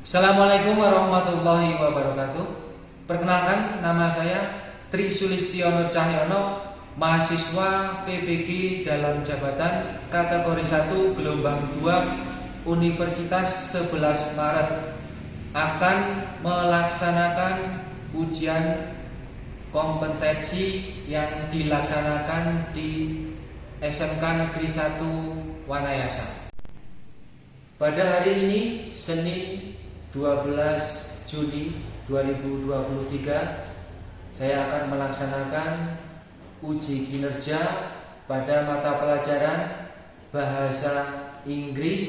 Assalamualaikum warahmatullahi wabarakatuh. Perkenalkan, nama saya Tri Sulistiono Cahyono, mahasiswa PPG dalam jabatan kategori 1 gelombang 2 Universitas 11 Maret, akan melaksanakan ujian kompetensi yang dilaksanakan di SMK Negeri 1 Wanayasa. Pada hari ini, Senin 12 Juni 2023, saya akan melaksanakan uji kinerja pada mata pelajaran Bahasa Inggris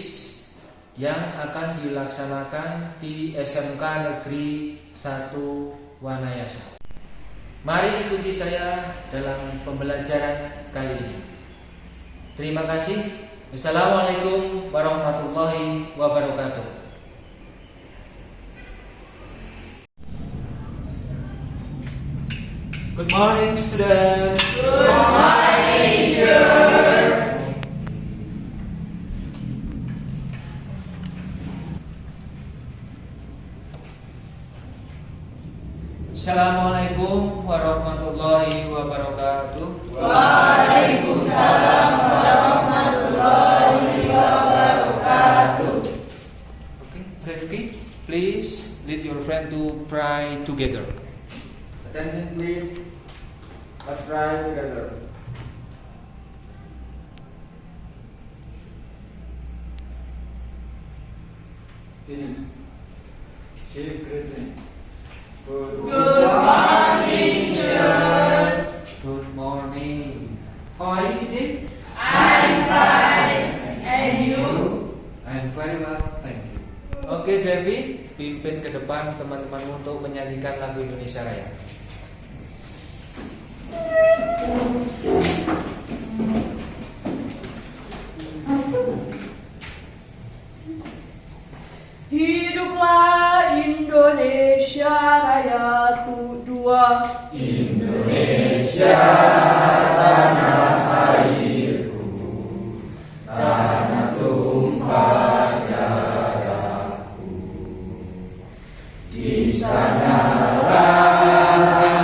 yang akan dilaksanakan di SMK Negeri 1 Wanayasa. Mari ikuti saya dalam pembelajaran kali ini. Terima kasih. Assalamualaikum warahmatullahi wabarakatuh. Good morning, students. Good morning, teacher. Assalamualaikum warahmatullahi wabarakatuh. Waalaikumsalam warahmatullahi wabarakatuh. Okay, Rifki, please lead your friend to pray together. Attention please. Let's try together. Finish. Shape greeting. Good morning, teacher. Good morning. How are you today? I'm fine. And you? I'm very well, thank you. Oke, David, pimpin ke depan teman-temanmu untuk menyanyikan lagu Indonesia Raya. Hiduplah Indonesia Raya Dua. Indonesia tanah airku, tanah tumpah darahku. Di sanalah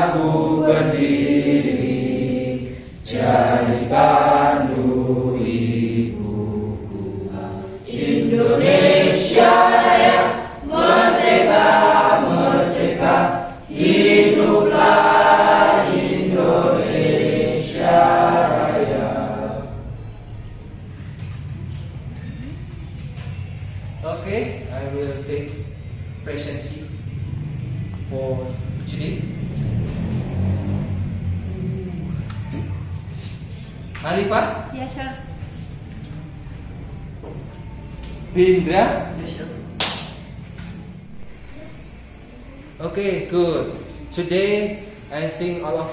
aku berdiri, jadi pandu ibuku. Indonesia Raya, merdeka, merdeka, hiduplah Indonesia Raya. Okay, I will take presidency for today. Alifah, Yes, sir. Bindra. Yes, sir. Okay, good. Today, I think all of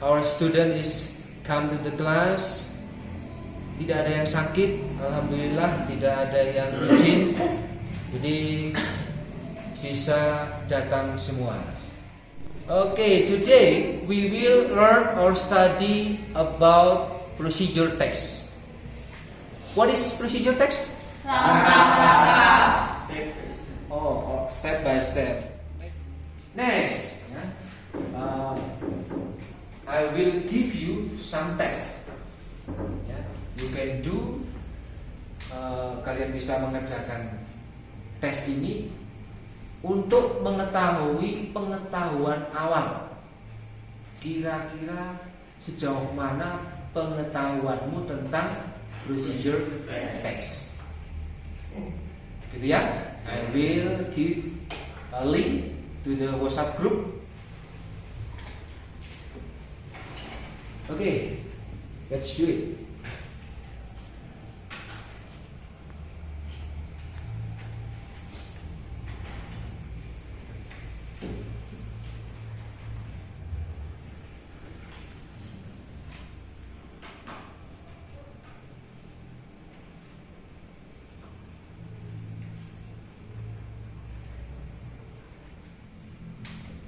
our students is come to the class. Tidak ada yang sakit, alhamdulillah. Tidak ada yang izin, jadi bisa datang semua. Okay, today we will learn or study about procedure text. What is procedure text? Oh, step by step. Next, I will give you some text. You can do. Kalian bisa mengerjakan tes ini untuk mengetahui pengetahuan awal. Kira-kira sejauh mana pengetahuanmu tentang procedure text? Gitu ya. I will give a link to the WhatsApp group. Okay, let's do it.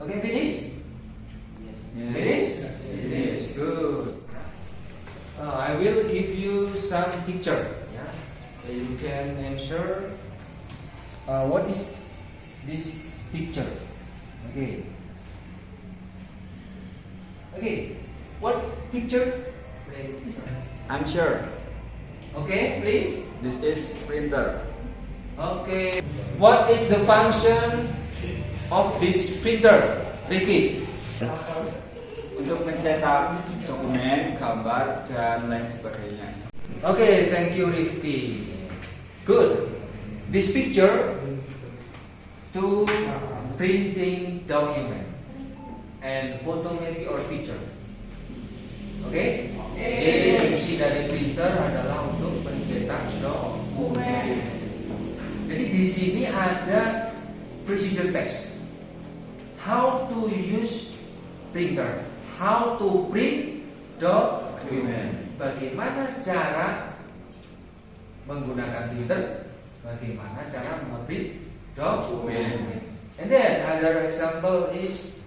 Okay, finish? Finish? Finish, good. I will give you some picture. Yeah, you can answer what is this picture? Okay. Okay. What picture? I'm sure. Okay, please. This is printer. Okay. What is the function of this printer? Rifki. Untuk mencetak dokumen, gambar, dan lain sebagainya. Okay, thank you, Rifki. Good. This picture to printing document and photo maybe or picture. Oke? Jadi fungsi dari printer adalah untuk mencetak dokumen. Jadi di sini ada procedure text. How to use printer? How to print document? Bagaimana cara menggunakan printer? Bagaimana cara memprint dokumen? And then other example is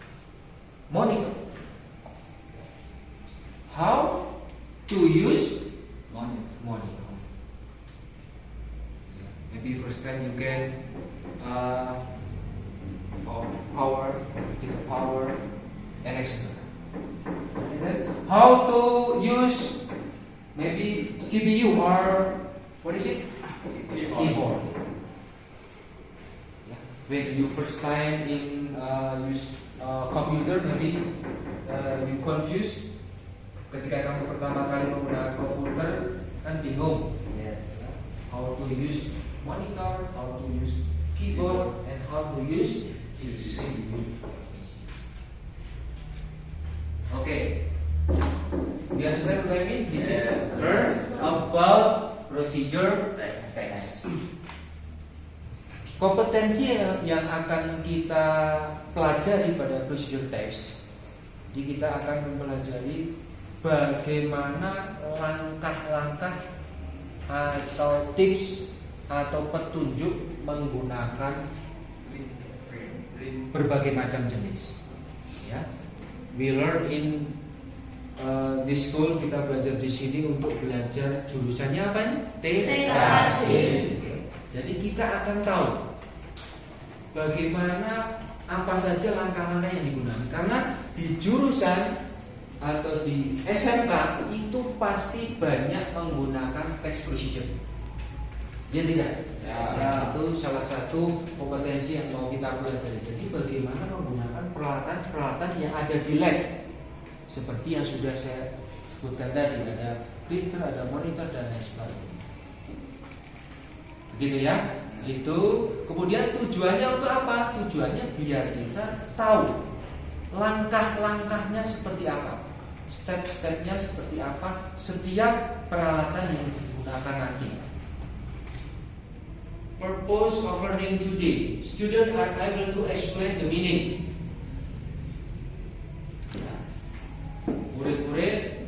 monitor. How to use monitor? Maybe first time you can power, take a power, and etc. And then how to use maybe CPU or what is it? Keyboard. Yeah. When you first time in use computer, maybe you confuse. Ketika kamu pertama kali menggunakan komputer, kan bingung. Yes. How to use monitor, how to use keyboard, and how to use CPU. Okay. You understand what I mean? This is learn about procedure text. Kompetensi yang akan kita pelajari pada procedure text. Jadi kita akan mempelajari bagaimana langkah-langkah atau tips atau petunjuk menggunakan berbagai macam jenis. Ya, we learn in this school, kita belajar di sini untuk belajar jurusannya apa nih? TKJ. Jadi kita akan tahu bagaimana apa saja langkah-langkah yang digunakan. Karena di jurusan atau di SMK itu pasti banyak menggunakan text procedure. Ya tidak? Ya. Itu salah satu kompetensi yang mau kita pelajari. Jadi bagaimana menggunakan peralatan-peralatan yang ada di lab. Seperti yang sudah saya sebutkan tadi, ada printer, ada monitor, dan lain sebagainya. Begitu ya? Itu kemudian tujuannya untuk apa? Tujuannya biar kita tahu langkah-langkahnya seperti apa, step-stepnya seperti apa setiap peralatan yang digunakan nanti. Purpose of learning today, students are able to explain the meaning. Murid-murid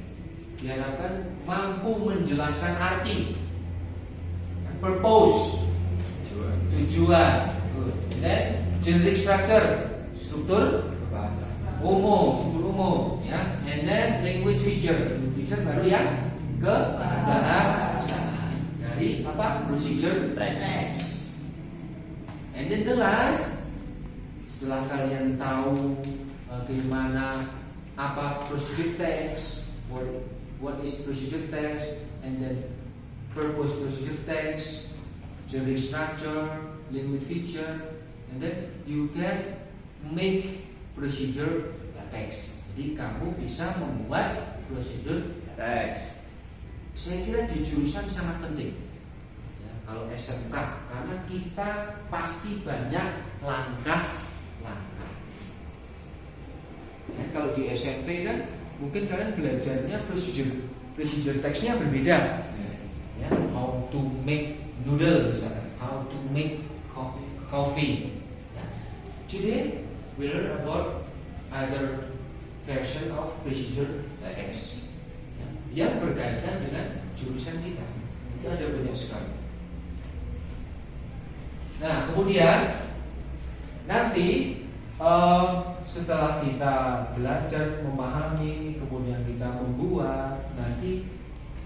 diharapkan mampu menjelaskan arti, purpose, tujuan, dan generic structure, struktur Bahasa. umum, ya, and then language feature baru yang ke bahasa dari apa? Procedure text. And then the last, setelah kalian tahu bagaimana apa procedure text, what is procedure text, and then purpose procedure text, generic structure, language feature, and then you can make procedure text. Jadi kamu bisa membuat procedure text. Saya kira di jurusan sangat penting. Ya, kalau SMK, karena kita pasti banyak langkah-langkah. Ya, kalau di SMP kan mungkin kalian belajarnya procedure text-nya berbeda. Ya, how to make noodle misalkan, how to make coffee. Ya. Today we learn about other version of procedure text, ya, yang berkaitan dengan jurusan kita. Itu ada banyak sekali. Nah, kemudian nanti setelah kita belajar memahami, kemudian kita membuat, nanti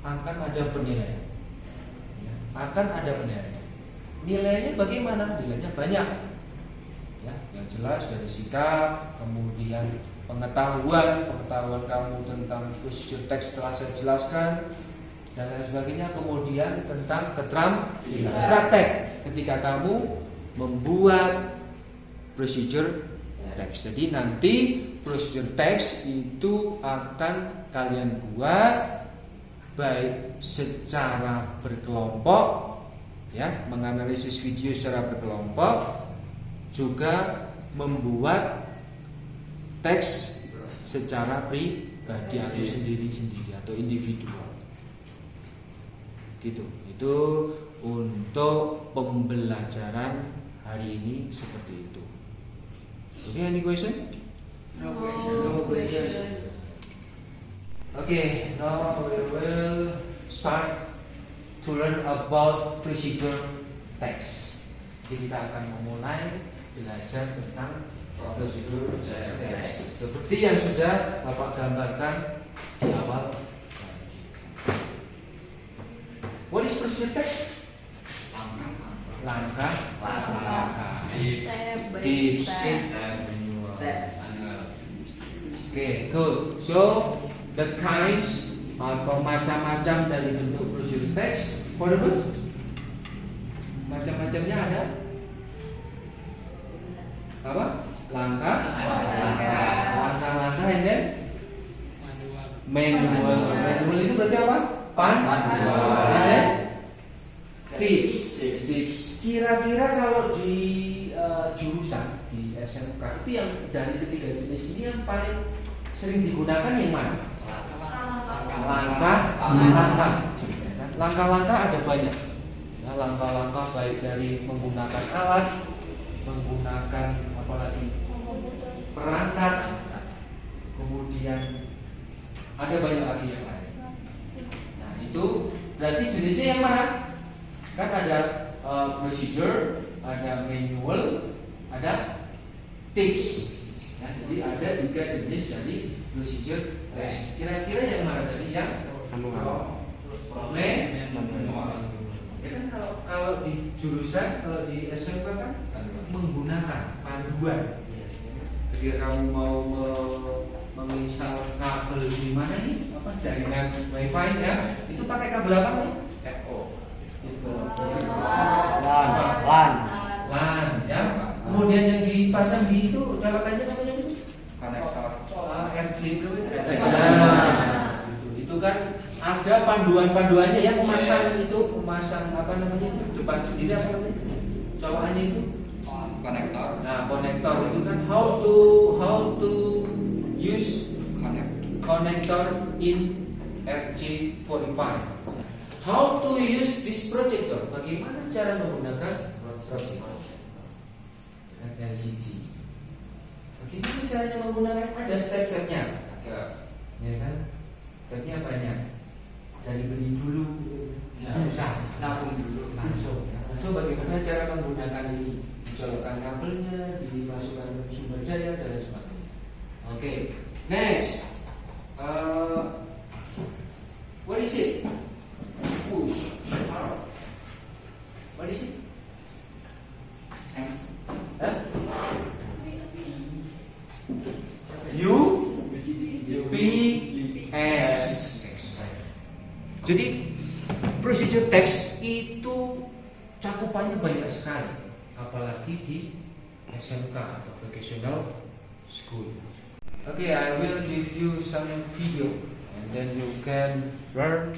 akan ada penilaian. Ya, akan ada penilaian. nilainya bagaimana? Nilainya banyak. Ya, yang jelas dari sikap, kemudian pengetahuan kamu tentang procedure text telah saya jelaskan dan lain sebagainya. Kemudian tentang keterampilan praktek ketika kamu membuat procedure text. Jadi nanti procedure text itu akan kalian buat baik secara berkelompok, ya, menganalisis video secara berkelompok, juga membuat teks secara pribadi atau sendiri-sendiri atau individual. Gitu. Itu untuk pembelajaran hari ini seperti itu. Okay, any question? No question. Okay, now we will start to learn about procedure text. Jadi kita akan memulai belajar tentang procedure text seperti yang sudah Bapak gambarkan di awal. What is procedure text? Langkah. Tips. Okay, good. So the kinds atau macam-macam dari bentuk procedure text for the first, macam-macamnya ada apa? Langkah and then manual itu berarti apa? Panduan. Tips. Kira-kira kalau di jurusan di SMK itu yang dari ketiga jenis ini yang paling sering digunakan yang mana? Langkah-langkah ada banyak. Ya, langkah-langkah baik dari menggunakan alat, menggunakan apalagi perangkat, kemudian ada banyak lagi yang lain. Nah, itu berarti jenisnya yang mana? Kan ada procedure, ada manual, ada tips. Ya, jadi ada 3 jenis dari procedure text. Kira-kira yang mana tadi? Yang manual. Ya kan kalau di jurusan, kalau di SMK kan menggunakan panduan. Ketika kamu mau menginstal kabel di mana ini? Apa jaringan WiFi ya? Itu pakai kabel apa nih? LAN ya. Kemudian yang dipasang di itu colokannya namanya itu konektor RJ itu. Itu kan ada panduannya ya, memasang apa namanya itu depan sendiri apa namanya? Colokannya itu Konektor. Nah, konektor itu kan how to use connector in RJ45. How to use this projector? Bagaimana cara menggunakan projector? LCD. Bagaimana caranya menggunakan? Ada step-stepnya. Ya kan? Stepnya banyak. Dari beli dulu, nabung dulu, langsung. So bagaimana cara menggunakan ini? Dicolokkan kabelnya, dimasukkan sumber daya dan lain sebagainya. Okay. Next. What is it? Push. What is it? UPS. Jadi procedure text itu cakupannya banyak sekali, apalagi di SMK atau vocational school. Okay, I will give you some video and then you can learn.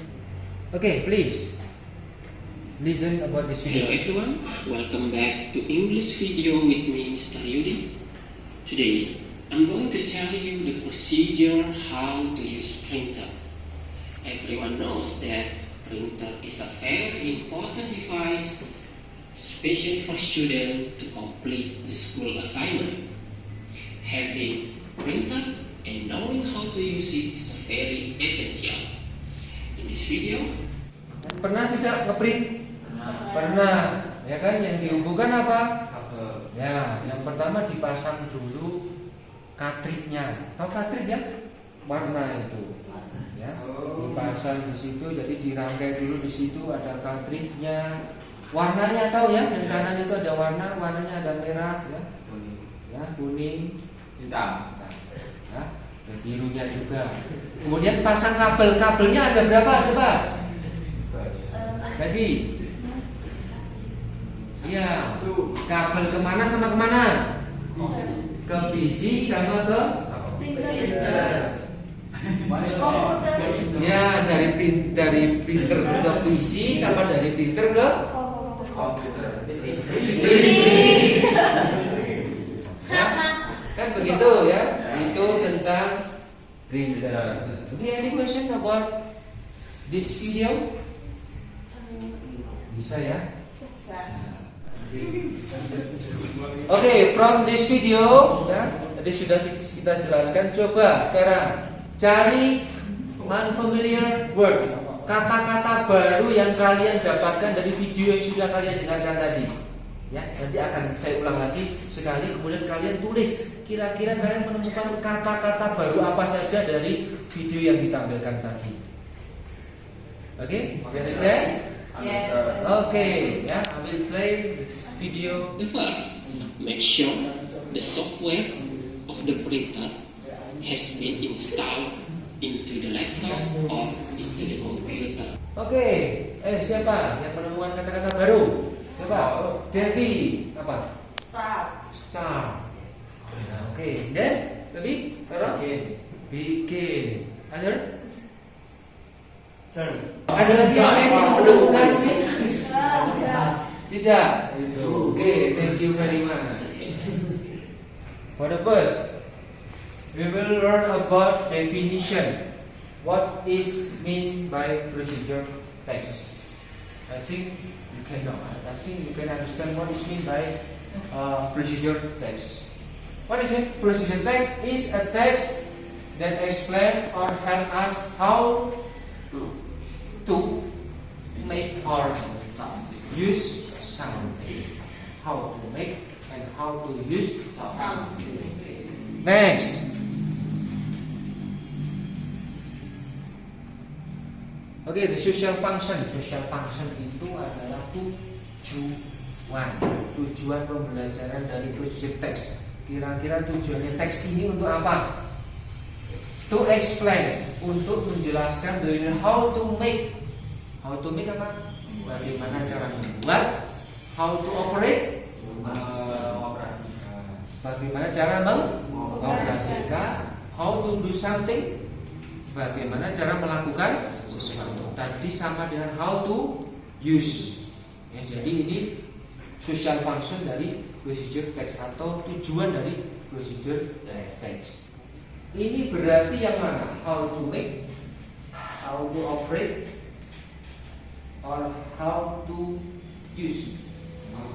Okay, please listen about this video. Hello everyone, welcome back to English video with me, Mr. Yudi. Today, I'm going to tell you the procedure how to use printer. Everyone knows that printer is a very important device, especially for students to complete the school assignment. Having printer and knowing how to use it is very essential. In this video, Pernah tidak ngeprint? Pernah, ya kan? Yang dihubungkan apa? Kabel. Ya, yang pertama dipasang dulu cartridge-nya. Tahu cartridge ya? Warna itu. Ya, dipasang di situ, jadi dirangkai dulu di situ ada cartridge-nya. Warnanya tahu ya, yang kanan itu ada warnanya ada merah ya, kuning, Hitam. ya, dan birunya juga. Kemudian pasang kabelnya ada berapa coba? Tadi, iya, kabel kemana sama kemana? Ke PC sama ke? Ya, dari printer ke PC sama dari printer ke? Ya, kan begitu ya? Itu tentang printer. Any question about this video? Bisa ya? Oke, from this video ya, tadi sudah kita jelaskan. Coba sekarang cari unfamiliar word, kata-kata baru yang kalian dapatkan dari video yang sudah kalian dengarkan tadi. Ya, nanti akan saya ulang lagi sekali, kemudian kalian tulis kira-kira kalian menemukan kata-kata baru apa saja dari video yang ditampilkan tadi. Oke, understand? Okay, yeah, I will play this video. The first, make sure the software of the printer has been installed into the laptop or into the computer. Oke, siapa yang menemukan kata-kata baru? Coba, Devi, apa? Start. Oke, then, Devi, begin. Other? Ada lagi yang lain yang menemukan ini? Tidak. Oke, thank you very much. For the first, we will learn about definition. What is mean by procedure text? I think you can know. I think you can understand what is mean by procedure text. What is it? Procedure text is a text that explain or help us how to make or use something. How to make and how to use something. Next. Oke, the social function. Social function itu adalah tujuan pembelajaran dari procedure text. Kira-kira tujuannya teks ini untuk apa? To explain, untuk menjelaskan dari how to make. How to make apa? Bagaimana cara membuat. How to operate, bagaimana cara mengoperasikan. How to do something, bagaimana cara melakukan sesuatu. Tadi sama dengan how to use. Ya, jadi ini social function dari procedure text atau tujuan dari procedure text. Ini berarti yang mana? How to make, how to operate, or how to use,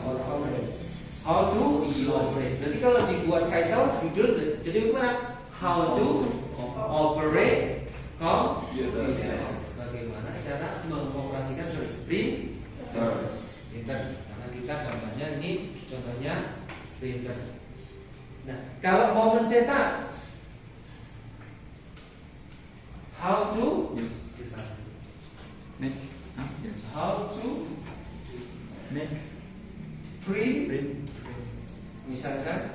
or operate. How to operate. Jadi kalau dibuat title judul, jadi gimana? How to operate computer. Bagaimana cara mengoperasikan printer? Karena kita gambarnya ini contohnya printer. Nah, kalau mau mencetak, how to Make. how to Make. print. Misalkan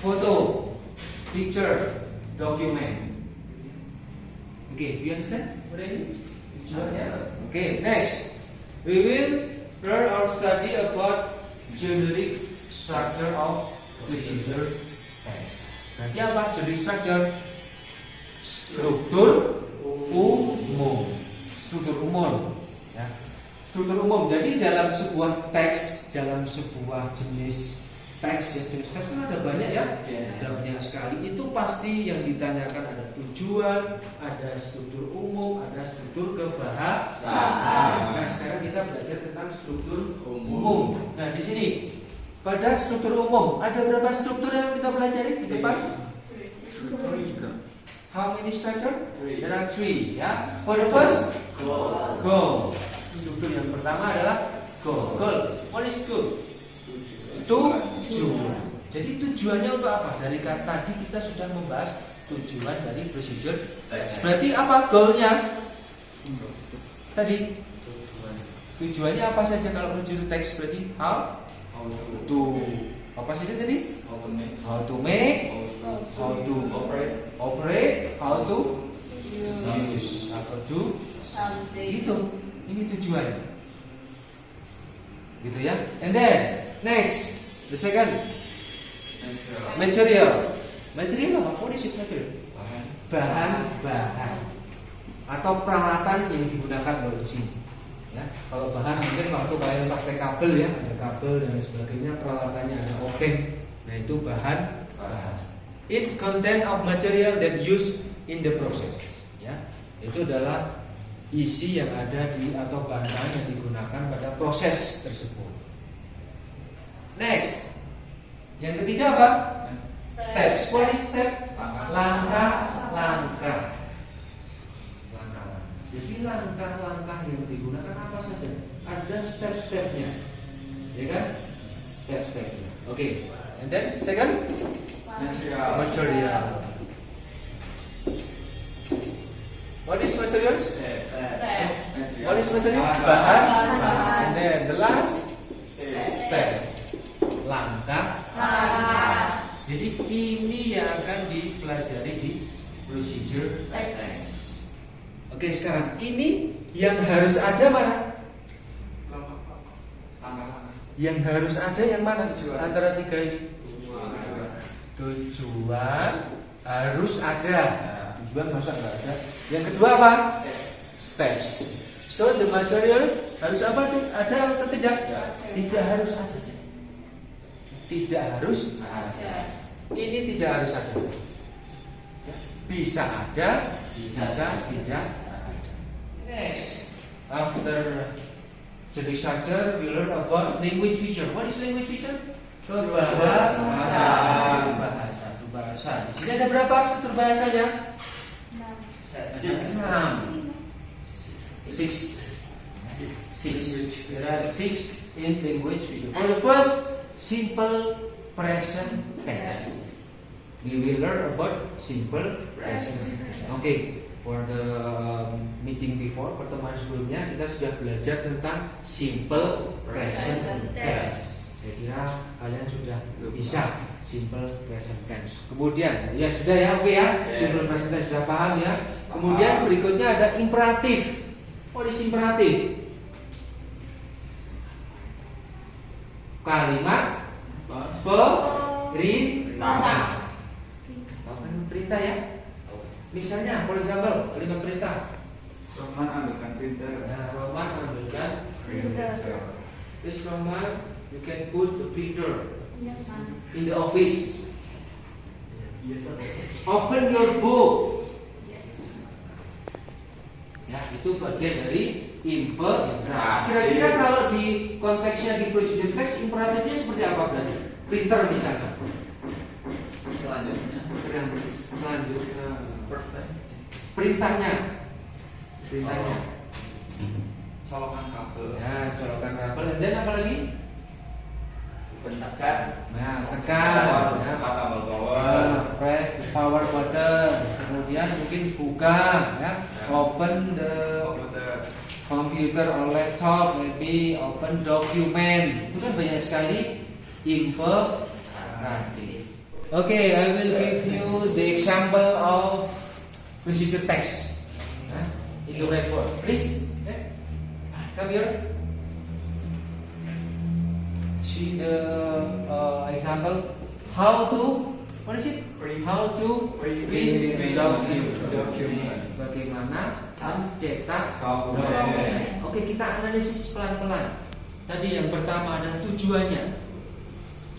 foto, picture, document. Okay, you understand what I mean? Okay, next we will learn or study about generic structure of procedure text. Nanti apa generic structure? Struktur umum. Struktur umum, ya. Struktur umum. Jadi dalam sebuah teks, dalam sebuah jenis teks, ya jenis teks kan ada banyak ya, ada banyak sekali. Itu pasti yang ditanyakan ada tujuan, ada struktur umum, ada struktur kebahasaan. Nah, sekarang kita belajar tentang struktur umum. Nah, di sini pada struktur umum ada berapa struktur yang kita pelajari di depan? How many structure? There are 3, ya. For the first, goal. Struktur yang pertama adalah goal. What is goal? Tujuan. Jadi tujuannya untuk apa? Dari kata tadi kita sudah membahas tujuan dari procedure text. Berarti apa goalnya? Tadi Tujuannya apa saja kalau procedure text berarti? How to apa saja tadi? How to make, how to operate, how to use atau do Something. gitu. Ini tujuan. Gitu ya. And then next, the second material. Material apa? What is it material? Bahan atau peralatan yang digunakan di sini. Ya, kalau bahan mungkin waktu kalian pakai kabel ya, ada kabel dan sebagainya, peralatannya ada obeng. Nah itu bahan. It content of material that used in the process. Ya, itu adalah isi yang ada di atau bahan-bahan yang digunakan pada proses tersebut. Next, yang ketiga apa? Steps. What is step? Langkah. Jadi langkah-langkah yang digunakan apa saja? Ada step-stepnya, ya kan? Step-stepnya. Oke. And then second, material. What is materials? What is materials? Bahan. And then the last step, langkah. Jadi ini yang akan dipelajari di procedure text. Oke, sekarang ini yang harus ada mana? Yang harus ada yang mana? Antara tiga ini. Tujuan harus ada. Tujuan masa nggak ada? Yang kedua apa? Steps. So the material harus apa? Ada atau tidak? Tidak harus ada. Tidak harus ada. Ini tidak harus ada. Bisa ada, bisa tidak ada. Next, after the researcher, we learn about language feature. What is language feature? Bahasa. Di sini ada berapa struktur bahasanya? 6. There are 6 in language feature. For the first, simple present tense. We will learn about simple present tense. Okay, for the meeting before, pertemuan sebelumnya kita sudah belajar tentang simple present tense. Saya kira kalian sudah bisa simple present tense. Kemudian, ya sudah ya, oke ya, simple present tense sudah paham ya. Kemudian berikutnya ada imperatif. What is imperatif? Kalimat perintah. Perintah ya. Misalnya, for example, kalimat perintah. Roman ambilkan printer. Nah, Roman ambilkan printer. This Roman, you can put the printer in the office. Yes, sir. Open your book. Ya, itu bagian dari imperatif. Nah, kira-kira kalau di konteksnya di procedure text, imperatifnya seperti apa berarti? Printer misalkan. Selanjutnya. Perintahnya. Colokan kabel. Ya, colokan kabel. Dan apa lagi? Tekan. Nah, tekan. Ya, Tombol power. press the power button. Kemudian mungkin buka, ya. Open the computer or laptop, maybe open document. Itu kan banyak sekali imperatif. Okay, I will give you the example of procedure text in the report. Please, come here. See the example. How to, what is it? How to print document. Bagaimana mencetak dokumen. Oke, kita analisis pelan-pelan. Tadi yang pertama adalah tujuannya.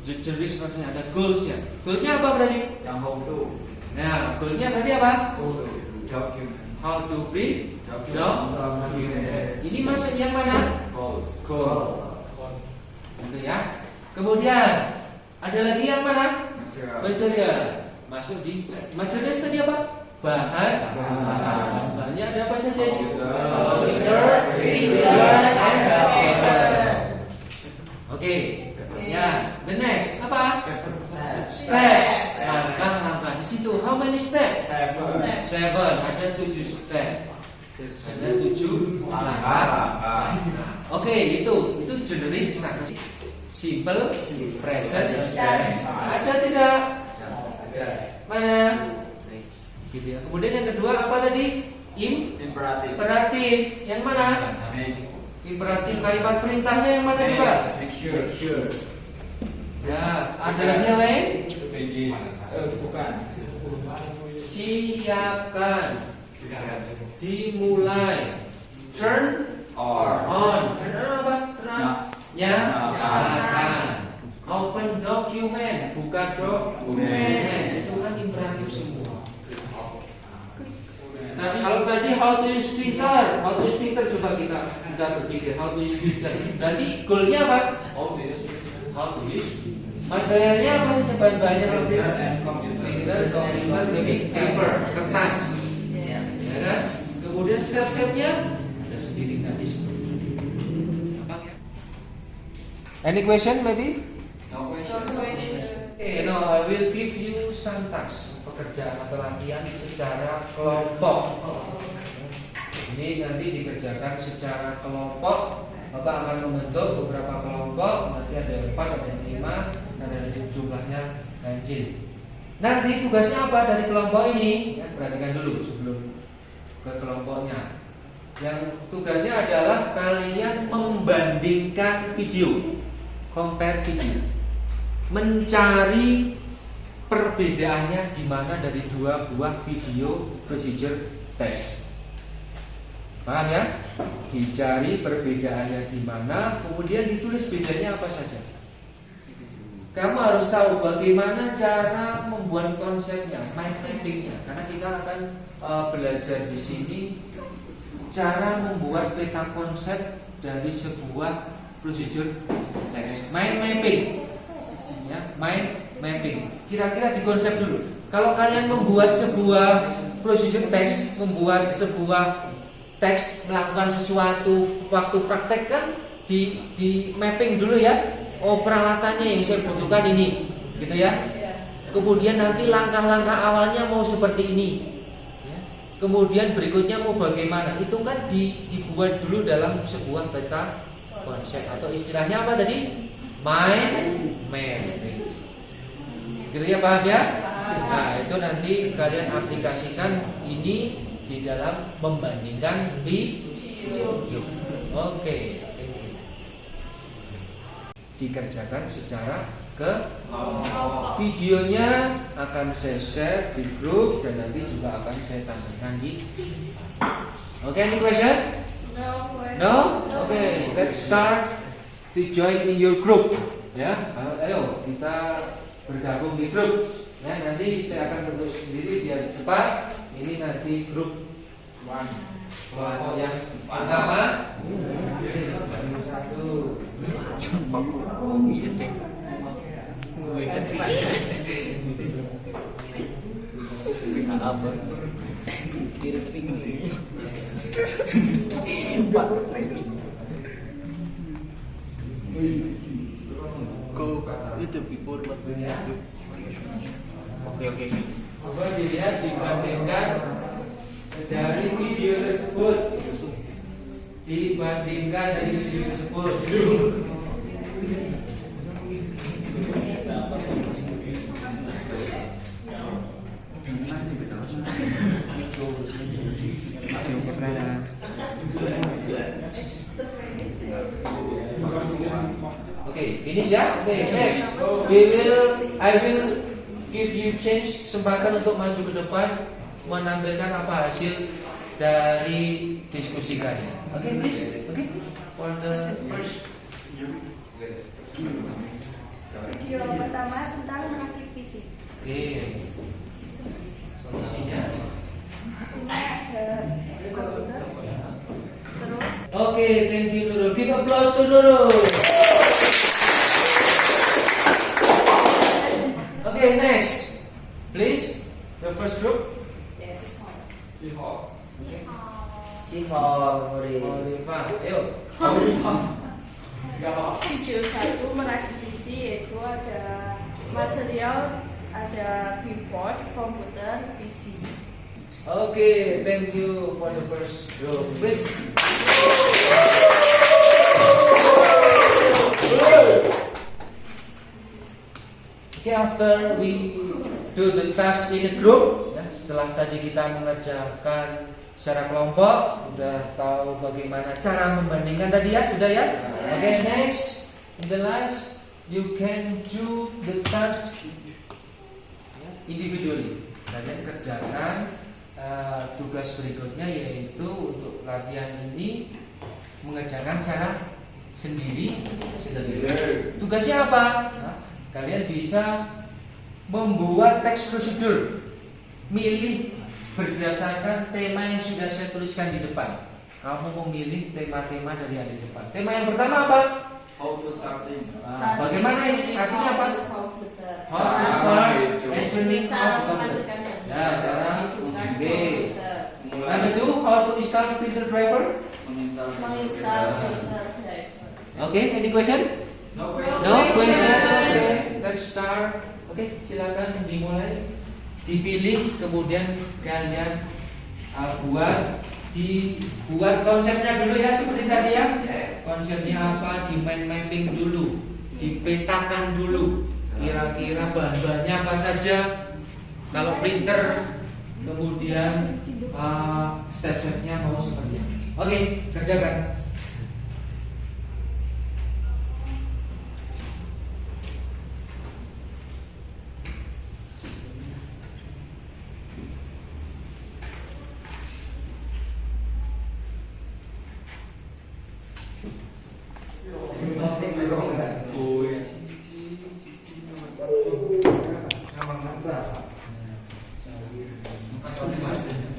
Jadi sepertinya ada goalsnya. Goalnya apa berarti? Yang how to. Nah, goalnya berarti apa? Document. How to print document. Ini masuk yang mana? Goals. Goal. Gitu ya. Kemudian ada lagi yang mana? Material. Masuk di material tadi apa? Bahan. Bahannya ada apa saja? Computer, printer, and paper. Oke. Ya, the next apa? Steps. Langkah-langkah. Di situ how many steps? 7. Ada 7 steps. Ada 7 langkah. Nah, oke, itu generic sangat simple, present, dan ada tidak? Mana? Gitu ya. Kemudian yang kedua apa tadi? Imperatif. Yang mana? Imperatif kalimat perintahnya yang mana coba? Make sure. Ya, ada lagi yang lain? Bukan. Siapkan. Dimulai. Turn on. Turn on apa? Turn on. Nyalakan. Open document. Buka dokumen. Itu kan imperatif semua. Nah, kalau tadi how to use Twitter coba kita berpikir how to use Twitter. Nanti goalnya apa? How to use. Materialnya apa? Bahan-bahannya kalau printer, komputer, lebih paper, kertas. Ya kan? Kemudian step-stepnya ada sendiri tadi. Any question maybe? No question. Okay, no, I will give you some tasks, pekerjaan atau latihan secara kelompok. Ini nanti dikerjakan secara kelompok. Bapak akan membentuk beberapa kelompok. Nanti ada 4, ada yang 5, dan ada jumlahnya ganjil. Nanti tugasnya apa dari kelompok ini? Ya, perhatikan dulu sebelum ke kelompoknya. Yang tugasnya adalah kalian membandingkan video, compare video, mencari perbedaannya di mana dari 2 buah video procedure text. Paham ya? Dicari perbedaannya di mana, kemudian ditulis bedanya apa saja. Kamu harus tahu bagaimana cara membuat konsepnya, mind mappingnya, karena kita akan belajar di sini cara membuat peta konsep dari sebuah procedure text. Mind mapping, ya, mind mapping. Kira-kira dikonsep dulu. Kalau kalian membuat sebuah procedure text, membuat sebuah teks, melakukan sesuatu waktu praktek kan di mapping dulu ya. Oh, peralatannya yang saya butuhkan ini, gitu ya. Kemudian nanti langkah-langkah awalnya mau seperti ini. Kemudian berikutnya mau bagaimana? Itu kan dibuat dulu dalam sebuah peta konsep atau istilahnya apa tadi? Mind mapping. Gitu ya, paham ya? Nah, itu nanti kalian aplikasikan ini di dalam membandingkan video. Oke. Dikerjakan secara videonya akan saya share di grup dan nanti juga akan saya tampilkan di. Oke, any question? No? Oke, let's start to join in your group. Ya, ayo kita bergabung di grup. Ya, nanti saya akan bentuk sendiri biar cepat. Ini nanti grup 1. Kelompok yang pertama. Satu. Oke. Coba dilihat dibandingkan dari video tersebut. Oke, finish ya. Oke, next. I will give you change, kesempatan untuk maju ke depan menampilkan apa hasil dari diskusi kalian. Oke, please. Oke. For the first Video pertama tentang merakit PC. Oke. Solusinya. Hasilnya ada komputer. Terus Oke, thank you Nurul. Give applause to Nurul. Oke, next. Please, the first group. Oliva, ayo. video 1 merakit PC yaitu ada material, ada keyboard, komputer, PC. Okay, thank you for the first row. Please. Okay, after we do the task in a group, ya, setelah tadi kita mengerjakan secara kelompok, sudah tahu bagaimana cara membandingkan tadi ya, sudah ya. Okay, next, in the last, you can do the task individually. Kalian kerjakan tugas berikutnya, yaitu untuk latihan ini mengerjakan secara sendiri. Tugasnya apa? Nah, kalian bisa membuat teks prosedur, milih berdasarkan tema yang sudah saya tuliskan di depan. Kamu memilih tema-tema dari yang di depan. Tema yang pertama apa? How to starting. Bagaimana ini? Artinya apa? How to start entering of computer. Ya, cara B. Number 2, how to install printer driver. Menginstal printer driver. Okay, any question? No question. No question. Okay, let's start. Oke, silakan dimulai. Dipilih, kemudian kalian dibuat konsepnya dulu ya, seperti tadi ya. Konsepnya apa? Di mind mapping dulu, dipetakan dulu. Kira-kira bahan-bahannya apa saja. Kalau printer, kemudian step-stepnya mau seperti apa. Oke, kerjakan.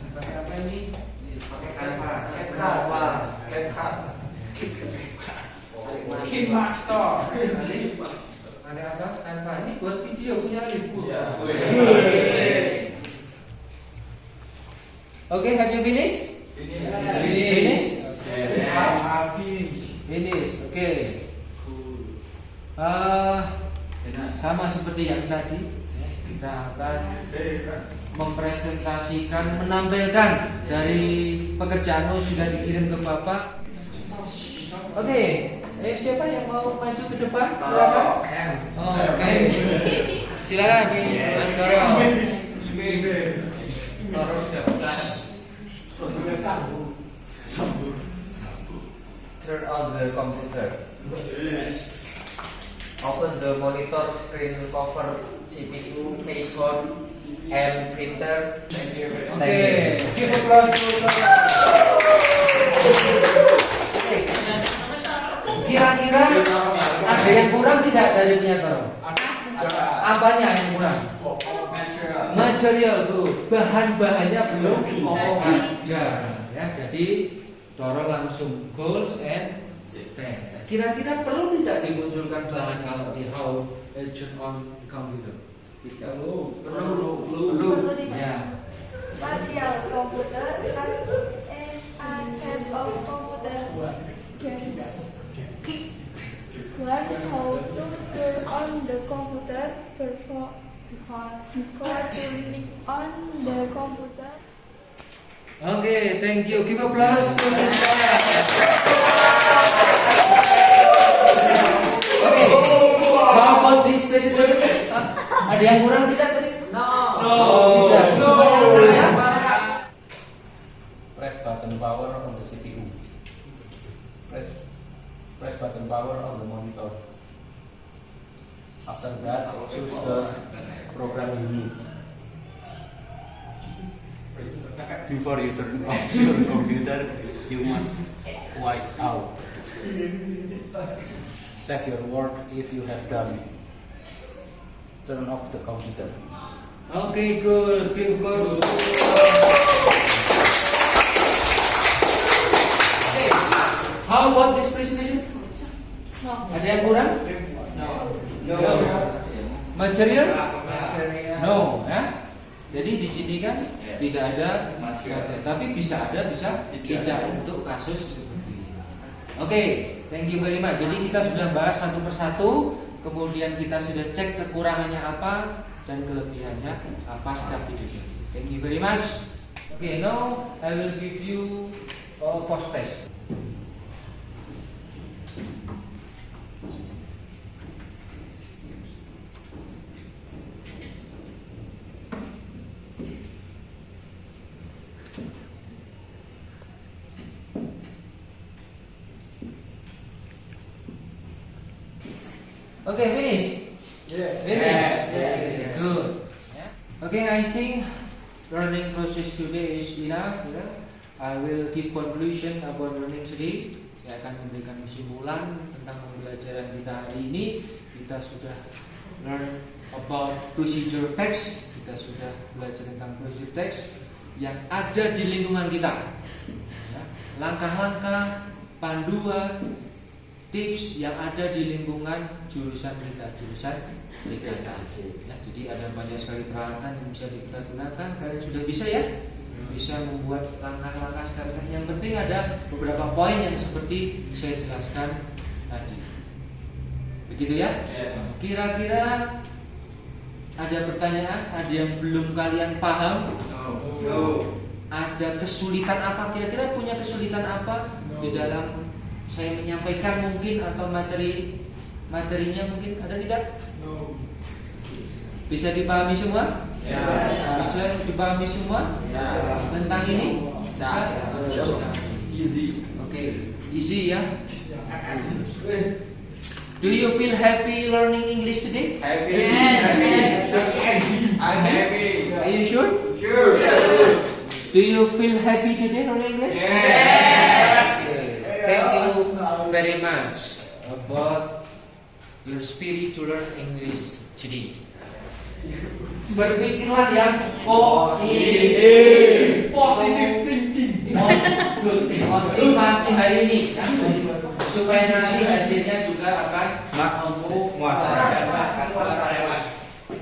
Pakai apa ini? Pakai Canva. Master. Ada apa? Canva ini buat video punya Alif, Bu. Okay, have you finished? Finish. Finish. Okay. Sama seperti yang tadi, kita akan mempresentasikan, menampilkan dari pekerjaan yang sudah dikirim ke Bapak. Oke, siapa yang mau maju ke depan? Silakan. Oke. Silakan, Mas Doro. Turn on the computer. Open the monitor, screen cover, CPU, keyboard, and printer. Oke, give applause to Kira-kira ada yang kurang tidak dari punya Toro? Apanya yang kurang? Material tuh, bahan-bahannya belum ada. Ya, jadi Toro langsung goals and test. Kira-kira perlu tidak dimunculkan bahan kalau di how turn on computer? Tidak perlu. Ya. Material komputer kan a set of computer Learn how to turn on the computer before turning on the computer. Okay, thank you. Give applause to this guy. Okay, how about this presentation? Ada yang kurang tidak tadi? No. Tidak. Semuanya Press button power on the CPU. Press button power on the monitor. After that, choose the program you need. Before you turn off your computer, you must white out. Save your work if you have done it. Turn off the computer. Okay, good. Give applause. Okay. How about this presentation? Ada yang kurang? Materials? No, ya. Jadi di sini kan tidak ada material, tapi bisa ada, bisa tidak untuk kasus seperti ini. Oke, thank you very much. Jadi kita sudah bahas satu persatu, kemudian kita sudah cek kekurangannya apa dan kelebihannya apa setiap video. Thank you very much. Okay, now I will give you a post test. Okay, finish. Finish. Good. Yeah. Okay, I think learning process today is enough. I will give conclusion about learning today. Saya akan memberikan kesimpulan tentang pembelajaran kita hari ini. Kita sudah learn about procedure text. Kita sudah belajar tentang procedure text yang ada di lingkungan kita. Ya. Langkah-langkah, panduan, tips yang ada di lingkungan jurusan kita, jurusan PKK. Ya, jadi ada banyak sekali peralatan yang bisa kita gunakan. Kalian sudah bisa ya, bisa membuat langkah-langkah step-step. Yang penting ada beberapa poin yang seperti saya jelaskan tadi. Begitu ya? Kira-kira ada pertanyaan? Ada yang belum kalian paham? Ada kesulitan apa? Kira-kira punya kesulitan apa di dalam saya menyampaikan mungkin, atau materinya mungkin ada tidak? Bisa dipahami semua? Bisa dipahami semua? Tentang ini? Bisa? Easy. Okay, easy ya. Do you feel happy learning English today? Happy. I'm happy. Are you sure? Sure. Do you feel happy today learning English? Thank you very much about your spirit to learn English today. Berpikirlah yang positif. Positive thinking. Motivasi hari ini ya, supaya nanti hasilnya juga akan memuaskan.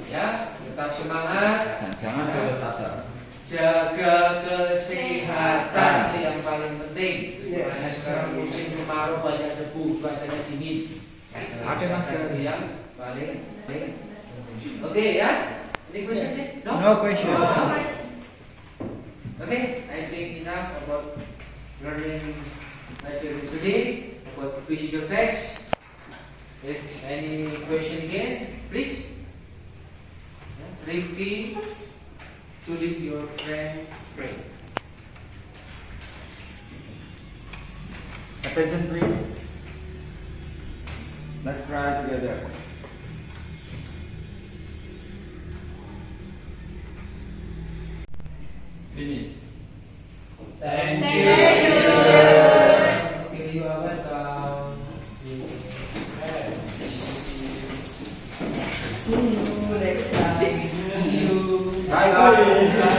Ya, tetap semangat. Jangan terus sadar. Jaga kesehatan yang paling penting. Karena sekarang musim kemarau, banyak debu, cuacanya dingin. Kesehatan yang paling penting. Oke ya. Any question? No question. Okay, I think enough about learning material today about procedure text. If any question again, please. Rifki, to leave your friend pray. Attention please. Let's try together. Finish. Thank you. Okay, you are welcome. See you next time. See you. Bye bye.